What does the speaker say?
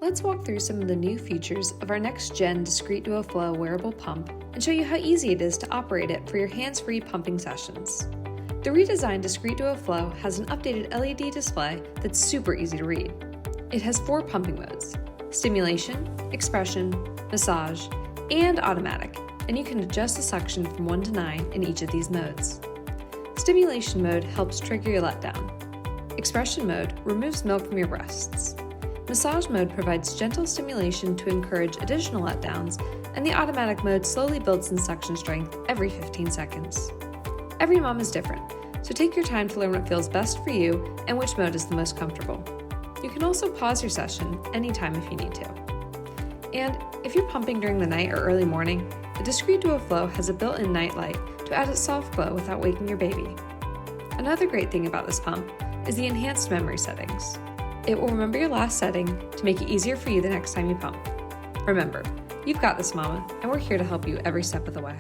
Let's walk through some of the new features of our next-gen Discreet Duo Flow wearable pump and show you how easy it is to operate it for your hands-free pumping sessions. The redesigned Discreet Duo Flow has an updated LED display that's super easy to read. It has 4 pumping modes: stimulation, expression, massage, and automatic, and you can adjust the suction from 1 to 9 in each of these modes. Stimulation mode helps trigger your letdown. Expression mode removes milk from your breasts. Massage mode provides gentle stimulation to encourage additional letdowns, and the automatic mode slowly builds in suction strength every 15 seconds. Every mom is different, so take your time to learn what feels best for you and which mode is the most comfortable. You can also pause your session anytime if you need to. And if you're pumping during the night or early morning, the Discreet Duo Flow has a built-in night light to add a soft glow without waking your baby. Another great thing about this pump is the enhanced memory settings. It will remember your last setting to make it easier for you the next time you pump. Remember, you've got this, mama, and we're here to help you every step of the way.